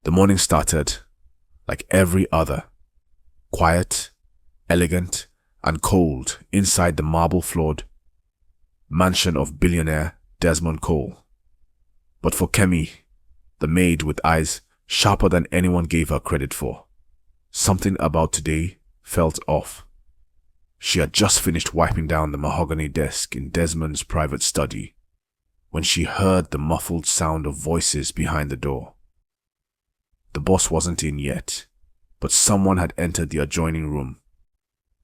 The morning started like every other, quiet, elegant, and cold inside the marble-floored mansion of billionaire Desmond Cole. But for Kemi, the maid with eyes sharper than anyone gave her credit for, something about today felt off. She had just finished wiping down the mahogany desk in Desmond's private study when she heard the muffled sound of voices behind the door. The boss wasn't in yet, but someone had entered the adjoining room,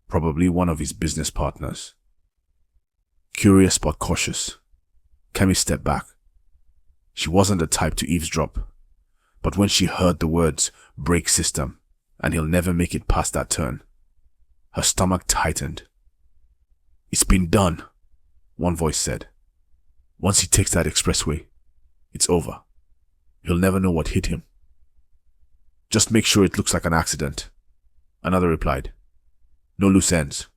probably one of his business partners. Curious but cautious, Kemi stepped back. She wasn't the type to eavesdrop, but when she heard the words "brake system" and "he'll never make it past that turn," her stomach tightened. "It's been done," one voice said. "Once he takes that expressway, it's over. He'll never know what hit him." "Just make sure it looks like an accident," another replied. "No loose ends."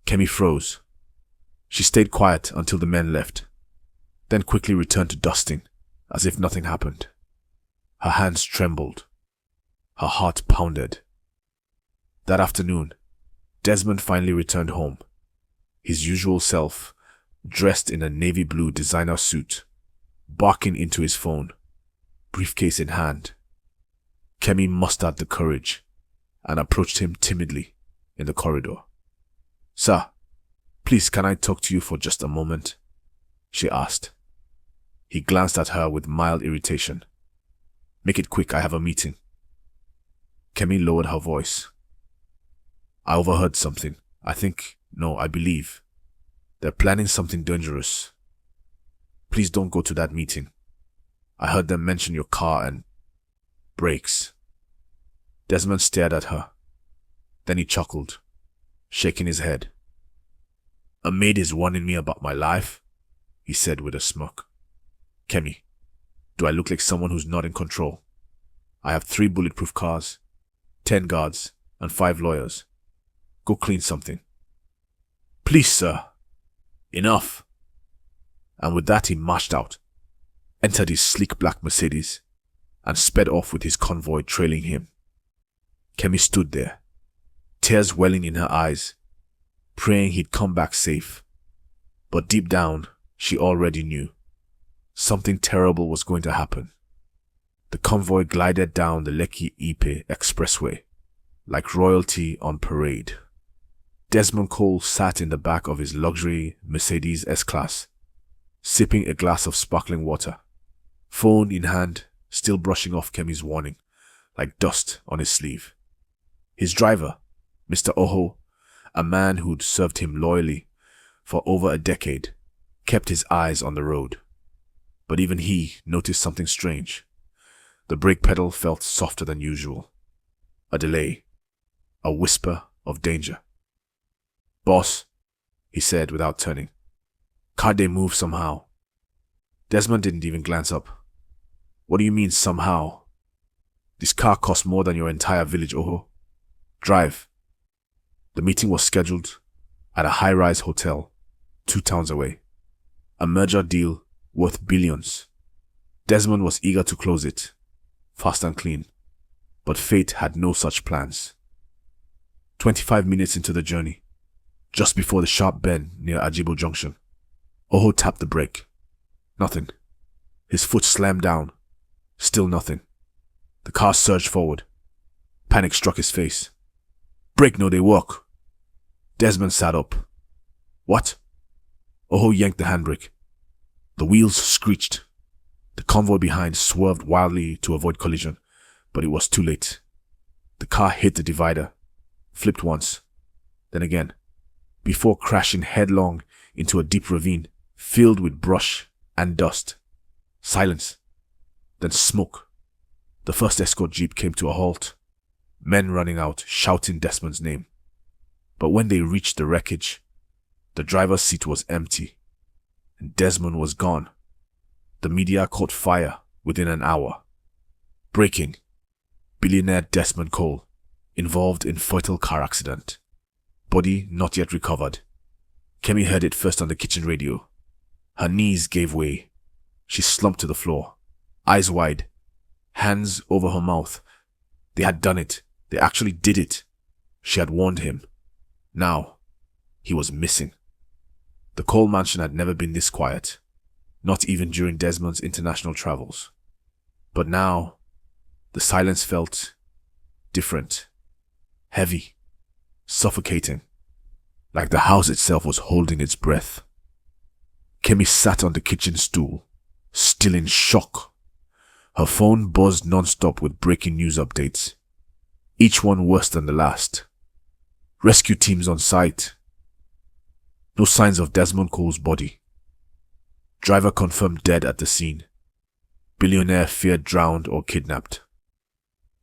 Kemi froze. She stayed quiet until the men left, then quickly returned to dusting as if nothing happened. Her hands trembled. Her heart pounded. That afternoon, Desmond finally returned home, his usual self, dressed in a navy blue designer suit, barking into his phone, briefcase in hand. Kemi mustered the courage and approached him timidly in the corridor. "Sir, please can I talk to you for just a moment?" she asked. He glanced at her with mild irritation. "Make it quick, I have a meeting." Kemi lowered her voice. "I overheard something. I believe. They're planning something dangerous. Please don't go to that meeting. I heard them mention your car and brakes." Desmond stared at her. Then he chuckled, shaking his head. "A maid is warning me about my life," he said with a smirk. "Kemi, do I look like someone who's not in control? I have 3 bulletproof cars, 10 guards, and 5 lawyers. Go clean something." "Please, sir." "Enough." And with that he marched out, entered his sleek black Mercedes, and sped off with his convoy trailing him. Kemi stood there, tears welling in her eyes, praying he'd come back safe. But deep down, she already knew something terrible was going to happen. The convoy glided down the Lekki Ipe expressway like royalty on parade. Desmond Cole sat in the back of his luxury Mercedes S-Class, sipping a glass of sparkling water, phone in hand, still brushing off Kemi's warning like dust on his sleeve. His driver, Mr. Oho, a man who'd served him loyally for over a decade, kept his eyes on the road. But even he noticed something strange. The brake pedal felt softer than usual. A delay. A whisper of danger. "Boss," he said without turning. "Can't they move somehow?" Desmond didn't even glance up. "What do you mean, somehow? This car costs more than your entire village, Oho. Drive." The meeting was scheduled at a high-rise hotel 2 towns away. A merger deal worth billions. Desmond was eager to close it, fast and clean, but fate had no such plans. 25 minutes into the journey, just before the sharp bend near Ajibo Junction, Oho tapped the brake. Nothing. His foot slammed down. Still nothing. The car surged forward. Panic struck his face. "Brake no, they work." Desmond sat up. "What?" Oho yanked the handbrake. The wheels screeched. The convoy behind swerved wildly to avoid collision, but it was too late. The car hit the divider, flipped once, then again, before crashing headlong into a deep ravine filled with brush and dust. Silence, then smoke. The first escort jeep came to a halt, men running out, shouting Desmond's name. But when they reached the wreckage, the driver's seat was empty, and Desmond was gone. The media caught fire within an hour. Breaking: billionaire Desmond Cole involved in fatal car accident. Body not yet recovered. Kemi heard it first on the kitchen radio. Her knees gave way. She slumped to the floor, eyes wide, hands over her mouth. They had done it. They actually did it. She had warned him. Now, he was missing. The Cole mansion had never been this quiet, not even during Desmond's international travels. But now, the silence felt different, heavy, suffocating, like the house itself was holding its breath. Kemi sat on the kitchen stool, still in shock. Her phone buzzed non-stop with breaking news updates, each one worse than the last. Rescue teams on site. No signs of Desmond Cole's body. Driver confirmed dead at the scene. Billionaire feared drowned or kidnapped.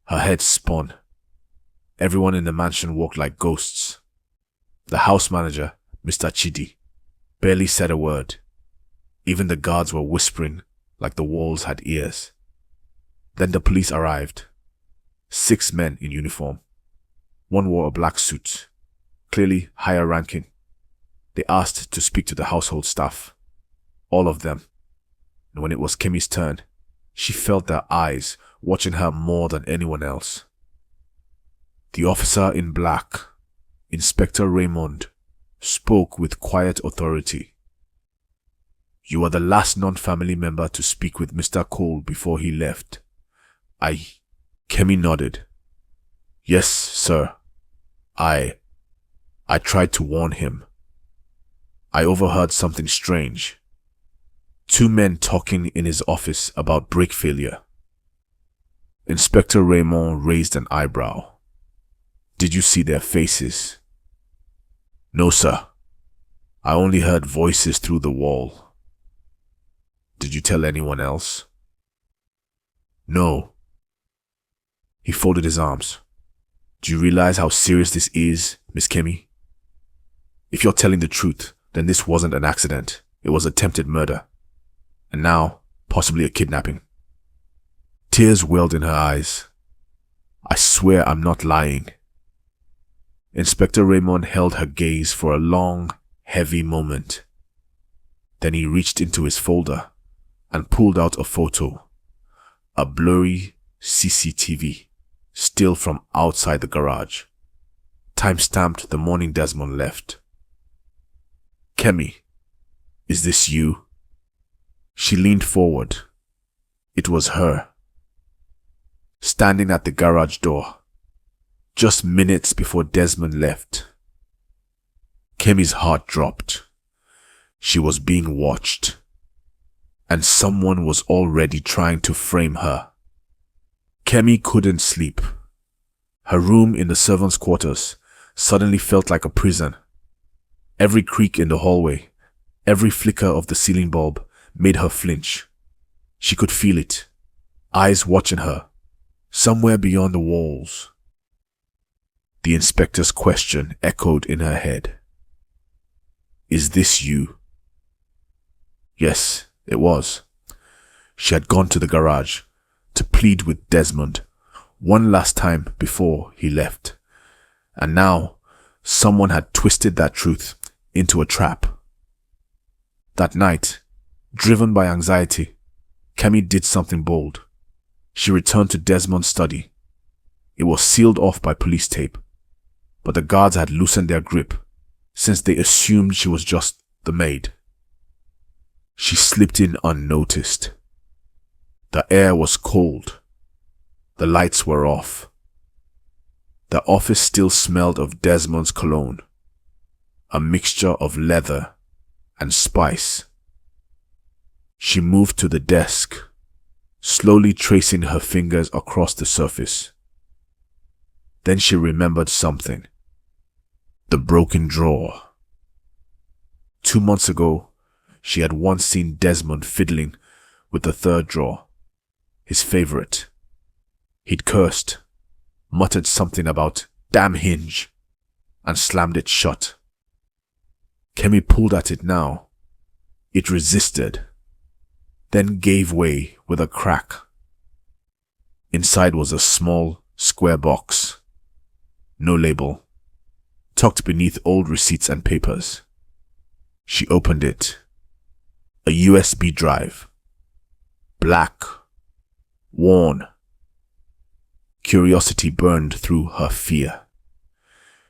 Her head spun. Everyone in the mansion walked like ghosts. The house manager, Mr. Chidi, barely said a word. Even the guards were whispering like the walls had ears. Then the police arrived. 6 men in uniform. One wore a black suit, clearly higher ranking. They asked to speak to the household staff. All of them. And when it was Kemi's turn, she felt their eyes watching her more than anyone else. The officer in black, Inspector Raymond, spoke with quiet authority. "You are the last non-family member to speak with Mr. Cole before he left." Kemi nodded. "Yes, sir. I tried to warn him. I overheard something strange. 2 men talking in his office about brake failure." Inspector Raymond raised an eyebrow. "Did you see their faces?" "No, sir. I only heard voices through the wall." "Did you tell anyone else?" "No." He folded his arms. "Do you realize how serious this is, Miss Kemi? If you're telling the truth, then this wasn't an accident. It was attempted murder. And now, possibly a kidnapping." Tears welled in her eyes. "I swear I'm not lying." Inspector Raymond held her gaze for a long, heavy moment. Then he reached into his folder and pulled out a photo. A blurry CCTV, still from outside the garage. Time-stamped the morning Desmond left. "Kemi, is this you?" She leaned forward. It was her. Standing at the garage door, just minutes before Desmond left. Kemi's heart dropped. She was being watched. And someone was already trying to frame her. Kemi couldn't sleep. Her room in the servants' quarters suddenly felt like a prison. Every creak in the hallway, every flicker of the ceiling bulb made her flinch. She could feel it. Eyes watching her, somewhere beyond the walls. The inspector's question echoed in her head. "Is this you?" Yes, it was. She had gone to the garage to plead with Desmond one last time before he left. And now, someone had twisted that truth into a trap. That night, driven by anxiety, Kemi did something bold. She returned to Desmond's study. It was sealed off by police tape, but the guards had loosened their grip since they assumed she was just the maid. She slipped in unnoticed. The air was cold. The lights were off. The office still smelled of Desmond's cologne, a mixture of leather and spice. She moved to the desk, slowly tracing her fingers across the surface. Then she remembered something. The broken drawer. 2 months ago, she had once seen Desmond fiddling with the third drawer, his favorite. He'd cursed, muttered something about "damn hinge," and slammed it shut. Kemi pulled at it now. It resisted, then gave way with a crack. Inside was a small, square box. No label, tucked beneath old receipts and papers. She opened it. A USB drive. Black. Worn. Curiosity burned through her fear.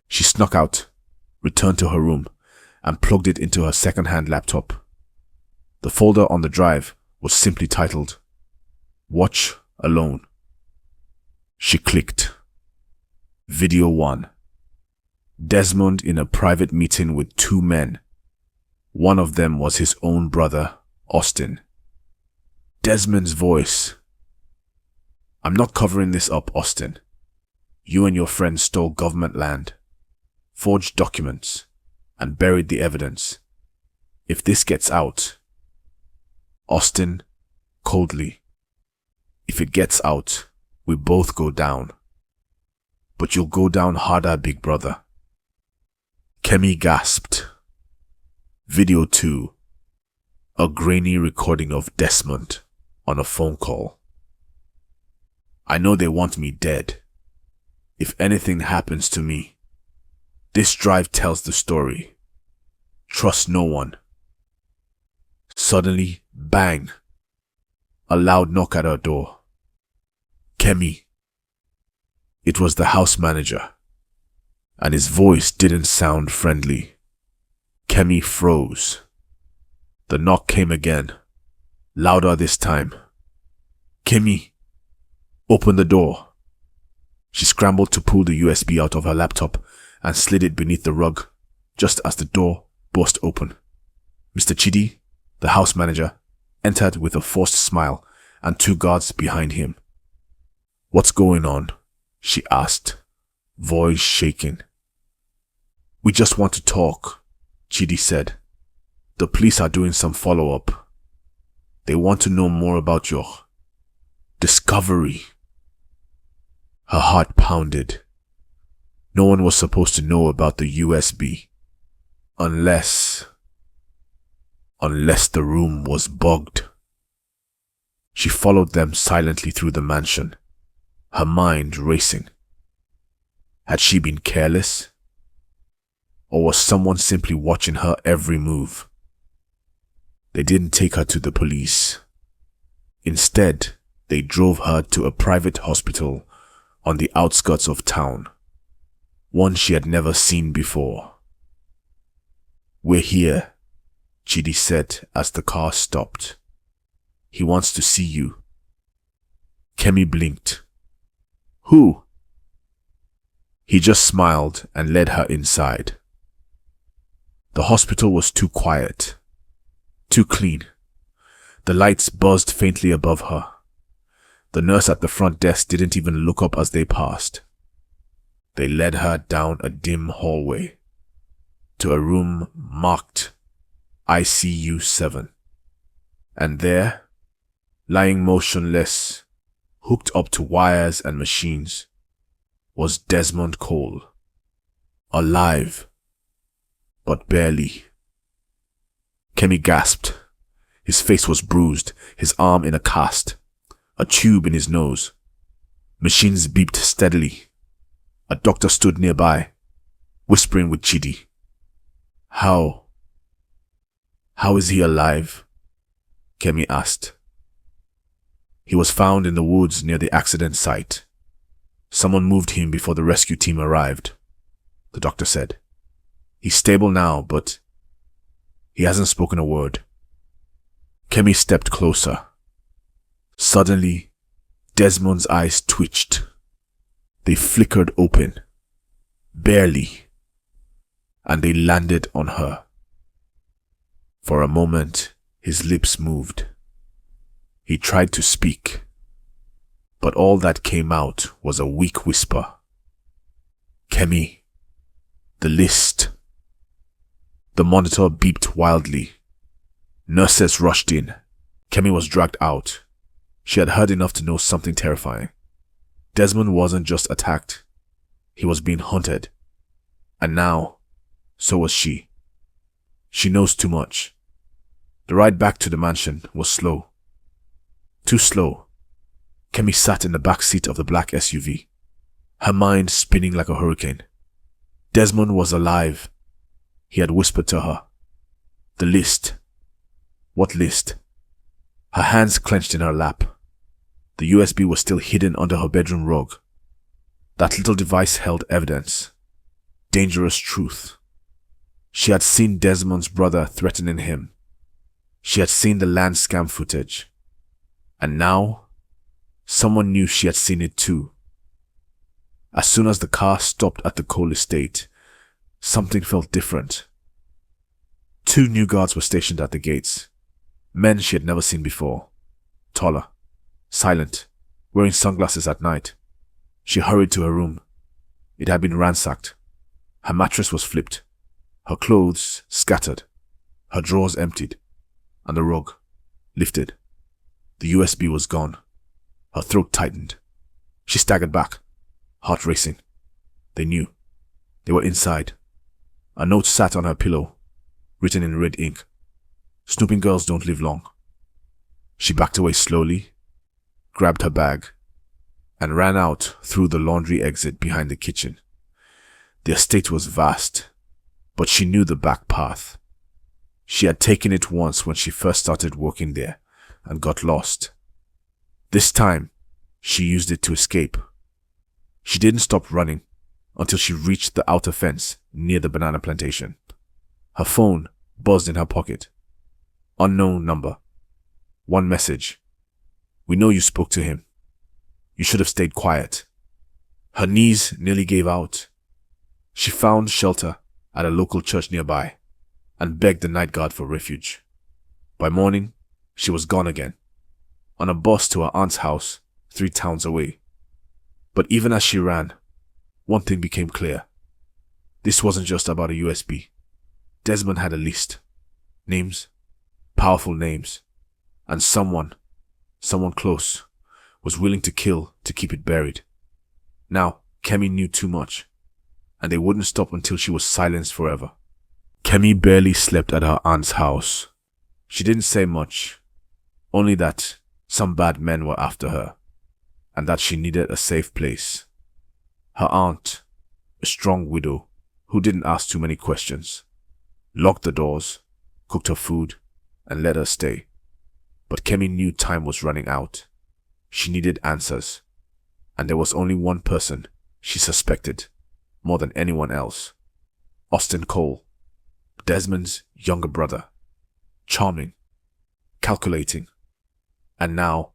She snuck out, returned to her room, and plugged it into her second-hand laptop. The folder on the drive was simply titled, "Watch Alone." She clicked. Video 1. Desmond in a private meeting with two men. One of them was his own brother, Austin. Desmond's voice. "I'm not covering this up, Austin. You and your friend stole government land, forged documents, and buried the evidence. If this gets out..." Austin, coldly. "If it gets out, we both go down. But you'll go down harder, big brother." Kemi gasped. Video 2. A grainy recording of Desmond on a phone call. "I know they want me dead. If anything happens to me, this drive tells the story. Trust no one." Suddenly, bang! A loud knock at her door. "Kemi." It was the house manager, and his voice didn't sound friendly. Kemi froze. The knock came again, louder this time. "Kemi, open the door." She scrambled to pull the USB out of her laptop and slid it beneath the rug, just as the door burst open. Mr. Chidi, the house manager, entered with a forced smile and two guards behind him. "What's going on?" she asked, voice shaking. "We just want to talk," Chidi said. "The police are doing some follow-up. They want to know more about your discovery." Her heart pounded. No one was supposed to know about the USB. Unless the room was bugged. She followed them silently through the mansion, her mind racing. Had she been careless? Or was someone simply watching her every move? They didn't take her to the police. Instead, they drove her to a private hospital on the outskirts of town, one she had never seen before. "We're here," Chidi said as the car stopped. "He wants to see you." Kemi blinked. "Who?" He just smiled and led her inside. The hospital was too quiet, too clean. The lights buzzed faintly above her. The nurse at the front desk didn't even look up as they passed. They led her down a dim hallway to a room marked ICU 7. And there, lying motionless, hooked up to wires and machines, was Desmond Cole. Alive, but barely. Kemi gasped. His face was bruised, his arm in a cast, a tube in his nose. Machines beeped steadily. A doctor stood nearby, whispering with Chidi. How is he alive?" Kemi asked. "He was found in the woods near the accident site. Someone moved him before the rescue team arrived," the doctor said. "He's stable now, but he hasn't spoken a word." Kemi stepped closer. Suddenly, Desmond's eyes twitched. They flickered open, barely, and they landed on her. For a moment, his lips moved. He tried to speak, but all that came out was a weak whisper. "Kemi, the list." The monitor beeped wildly. Nurses rushed in. Kemi was dragged out. She had heard enough to know something terrifying. Desmond wasn't just attacked. He was being hunted. And now, so was she. She knows too much. The ride back to the mansion was slow. Too slow. Kemi sat in the back seat of the black SUV, her mind spinning like a hurricane. Desmond was alive. He had whispered to her. The list. What list? Her hands clenched in her lap. The USB was still hidden under her bedroom rug. That little device held evidence, dangerous truth. She had seen Desmond's brother threatening him. She had seen the land scam footage. And now, someone knew she had seen it too. As soon as the car stopped at the Cole estate, something felt different. 2 new guards were stationed at the gates. Men she had never seen before. Taller, silent, wearing sunglasses at night. She hurried to her room. It had been ransacked. Her mattress was flipped, her clothes scattered, her drawers emptied, and the rug lifted. The USB was gone. Her throat tightened. She staggered back, heart racing. They knew. They were inside. A note sat on her pillow, written in red ink. Snooping girls don't live long. She backed away slowly, grabbed her bag, and ran out through the laundry exit behind the kitchen. The estate was vast, but she knew the back path. She had taken it once when she first started working there and got lost. This time, she used it to escape. She didn't stop running until she reached the outer fence near the banana plantation. Her phone buzzed in her pocket. Unknown number. One message. "We know you spoke to him. You should have stayed quiet." Her knees nearly gave out. She found shelter at a local church nearby and begged the night guard for refuge. By morning, she was gone again, on a bus to her aunt's house 3 towns away. But even as she ran, one thing became clear. This wasn't just about a USB. Desmond had a list. Names, powerful names, and someone close, was willing to kill to keep it buried. Now, Kemi knew too much, and they wouldn't stop until she was silenced forever. Kemi barely slept at her aunt's house. She didn't say much, only that some bad men were after her, and that she needed a safe place. Her aunt, a strong widow who didn't ask too many questions, locked the doors, cooked her food, and let her stay. But Kemi knew time was running out. She needed answers, and there was only one person she suspected more than anyone else. Austin Cole, Desmond's younger brother. Charming, calculating, and now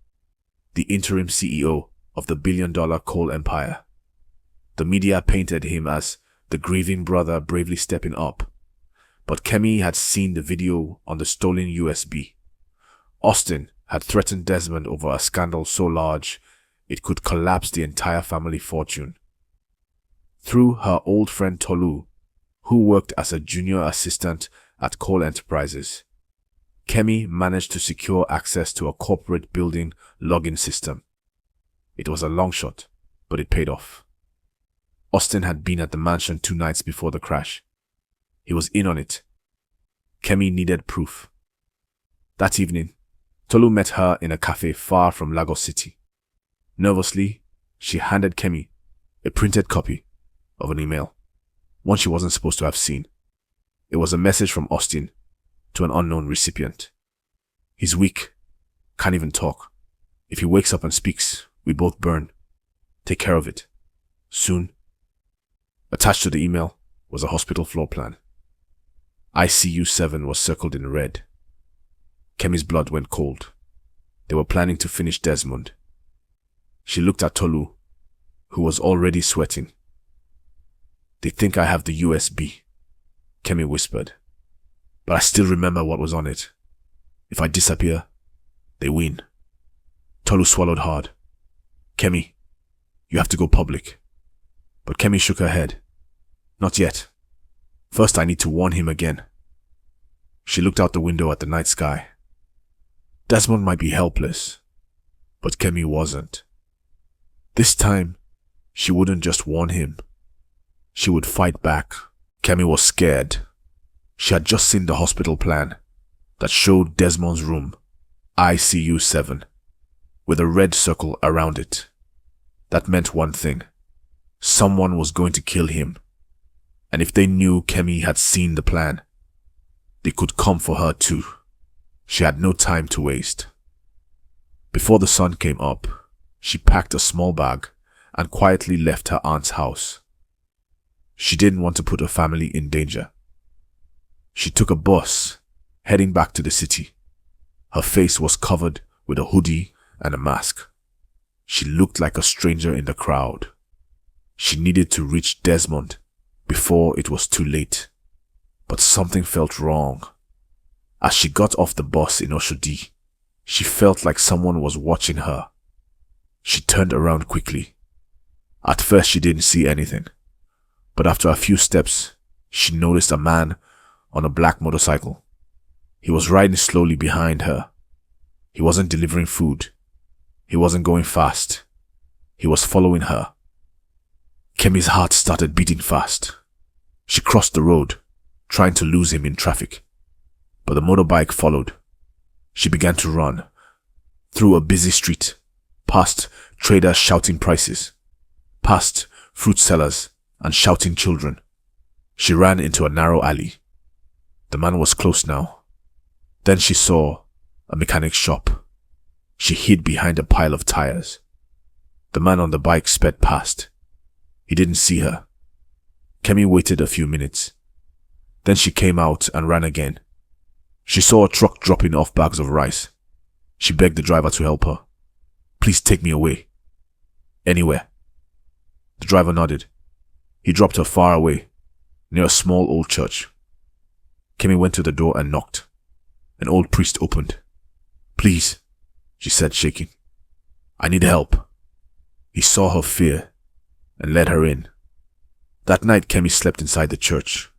the interim CEO of the billion-dollar coal empire. The media painted him as the grieving brother bravely stepping up, but Kemi had seen the video on the stolen USB. Austin had threatened Desmond over a scandal so large it could collapse the entire family fortune. Through her old friend Tolu, who worked as a junior assistant at Coal Enterprises, Kemi managed to secure access to a corporate building login system. It was a long shot, but it paid off. Austin had been at the mansion 2 nights before the crash. He was in on it. Kemi needed proof. That evening, Tolu met her in a cafe far from Lagos City. Nervously, she handed Kemi a printed copy of an email, one she wasn't supposed to have seen. It was a message from Austin to an unknown recipient. "He's weak, can't even talk. If he wakes up and speaks, we both burn. Take care of it. Soon." Attached to the email was a hospital floor plan. ICU 7 was circled in red. Kemi's blood went cold. They were planning to finish Desmond. She looked at Tolu, who was already sweating. "They think I have the USB," Kemi whispered. "But I still remember what was on it. If I disappear, they win." Tolu swallowed hard. "Kemi, you have to go public." But Kemi shook her head. "Not yet. First I need to warn him again." She looked out the window at the night sky. Desmond might be helpless, but Kemi wasn't. This time, she wouldn't just warn him. She would fight back. Kemi was scared. She had just seen the hospital plan that showed Desmond's room, ICU 7, with a red circle around it. That meant one thing. Someone was going to kill him. And if they knew Kemi had seen the plan, they could come for her too. She had no time to waste. Before the sun came up, she packed a small bag and quietly left her aunt's house. She didn't want to put her family in danger. She took a bus, heading back to the city. Her face was covered with a hoodie and a mask. She looked like a stranger in the crowd. She needed to reach Desmond before it was too late. But something felt wrong. As she got off the bus in Oshodi, she felt like someone was watching her. She turned around quickly. At first she didn't see anything, but after a few steps, she noticed a man on a black motorcycle. He was riding slowly behind her. He wasn't delivering food. He wasn't going fast. He was following her. Kemi's heart started beating fast. She crossed the road, trying to lose him in traffic, but the motorbike followed. She began to run, through a busy street, past traders shouting prices, past fruit sellers and shouting children. She ran into a narrow alley. The man was close now. Then she saw a mechanic's shop. She hid behind a pile of tires. The man on the bike sped past. He didn't see her. Kemi waited a few minutes. Then she came out and ran again. She saw a truck dropping off bags of rice. She begged the driver to help her. "Please take me away. Anywhere." The driver nodded. He dropped her far away, near a small old church. Kemi went to the door and knocked. An old priest opened. "Please," she said, shaking. "I need help." He saw her fear and led her in. That night Kemi slept inside the church,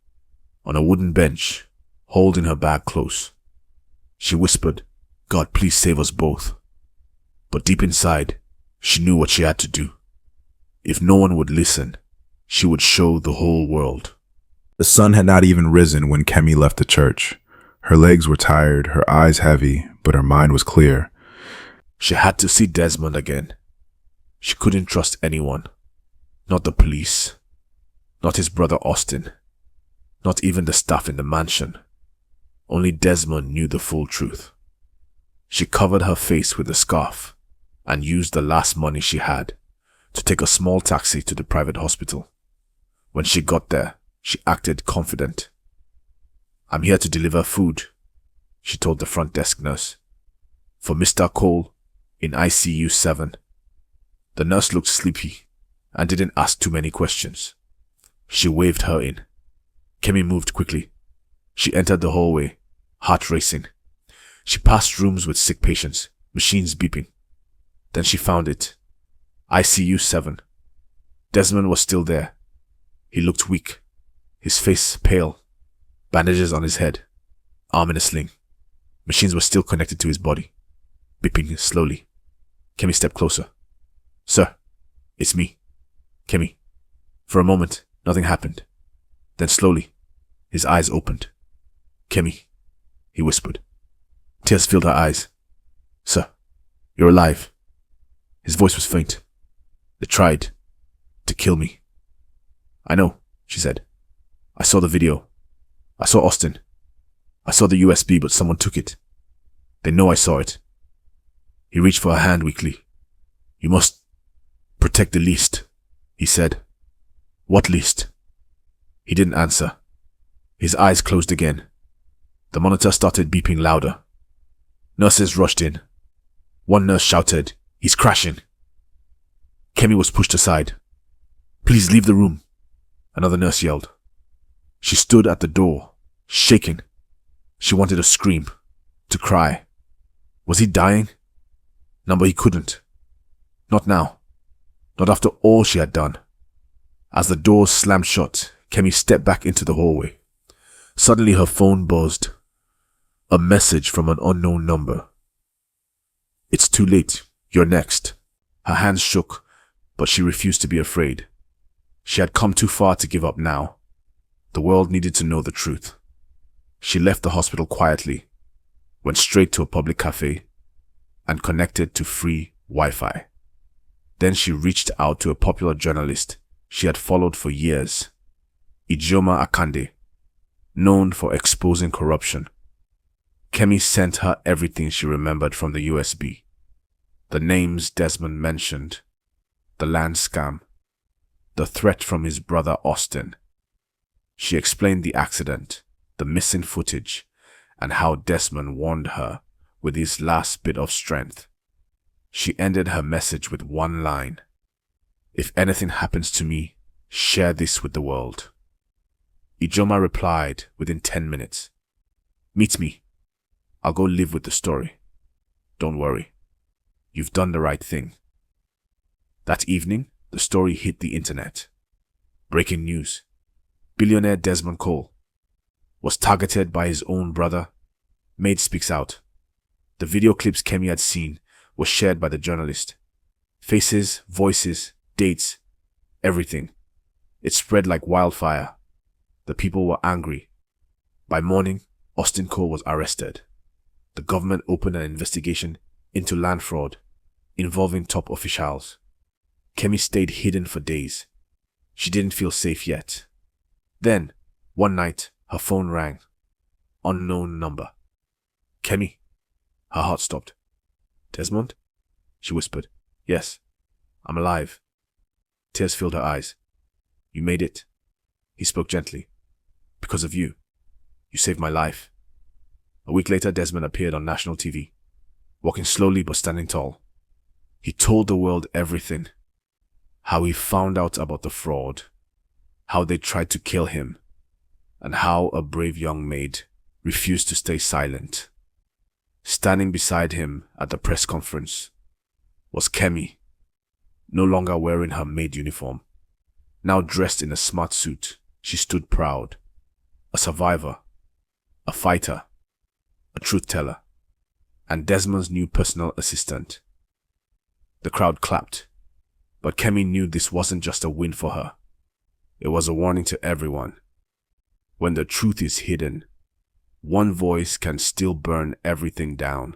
on a wooden bench, holding her bag close. She whispered, "God, please save us both." But deep inside, she knew what she had to do. If no one would listen, she would show the whole world. The sun had not even risen when Kemi left the church. Her legs were tired, her eyes heavy, but her mind was clear. She had to see Desmond again. She couldn't trust anyone. Not the police. Not his brother Austin. Not even the staff in the mansion. Only Desmond knew the full truth. She covered her face with a scarf and used the last money she had to take a small taxi to the private hospital. When she got there, she acted confident. "I'm here to deliver food," she told the front desk nurse. "For Mr. Cole in ICU 7. The nurse looked sleepy and didn't ask too many questions. She waved her in. Kemi moved quickly. She entered the hallway, heart racing. She passed rooms with sick patients, machines beeping. Then she found it. ICU 7. Desmond was still there. He looked weak, his face pale, bandages on his head, arm in a sling. Machines were still connected to his body, beeping slowly. Kemi stepped closer. "Sir, it's me, Kemi." For a moment, nothing happened. Then slowly, his eyes opened. "Kemi," he whispered. Tears filled her eyes. "Sir, you're alive." His voice was faint. "They tried to kill me." "I know," she said. "I saw the video. I saw Austin. I saw the USB, but someone took it. They know I saw it." He reached for her hand weakly. "You must protect the least," he said. "What least?" He didn't answer. His eyes closed again. The monitor started beeping louder. Nurses rushed in. One nurse shouted, "He's crashing." Kemi was pushed aside. "Please leave the room," another nurse yelled. She stood at the door, shaking. She wanted to scream, to cry. Was he dying? No, but he couldn't. Not now. Not after all she had done. As the doors slammed shut, Kemi stepped back into the hallway. Suddenly her phone buzzed. A message from an unknown number. "It's too late. You're next." Her hands shook, but she refused to be afraid. She had come too far to give up now. The world needed to know the truth. She left the hospital quietly, went straight to a public cafe, and connected to free Wi-Fi. Then she reached out to a popular journalist she had followed for years, Ijoma Akande, known for exposing corruption. Kemi sent her everything she remembered from the USB. The names Desmond mentioned, the land scam, the threat from his brother Austin. She explained the accident, the missing footage, and how Desmond warned her with his last bit of strength. She ended her message with one line: "If anything happens to me, share this with the world." Ijoma replied within 10 minutes, "Meet me. I'll go live with the story. Don't worry. You've done the right thing." That evening, the story hit the internet. Breaking news: billionaire Desmond Cole was targeted by his own brother. Maid speaks out. The video clips Kemi had seen were shared by the journalist. Faces, voices, dates, everything. It spread like wildfire. The people were angry. By morning, Austin Cole was arrested. The government opened an investigation into land fraud involving top officials. Kemi stayed hidden for days. She didn't feel safe yet. Then, one night, her phone rang. Unknown number. "Kemi." Her heart stopped. "Desmond?" She whispered. "Yes, I'm alive." Tears filled her eyes. "You made it." He spoke gently. "Because of you. You saved my life." A week later, Desmond appeared on national TV, walking slowly but standing tall. He told the world everything. How he found out about the fraud, how they tried to kill him, and how a brave young maid refused to stay silent. Standing beside him at the press conference was Kemi, no longer wearing her maid uniform. Now dressed in a smart suit, she stood proud. A survivor, a fighter, a truth teller, and Desmond's new personal assistant. The crowd clapped, but Kemi knew this wasn't just a win for her. It was a warning to everyone. When the truth is hidden, one voice can still burn everything down.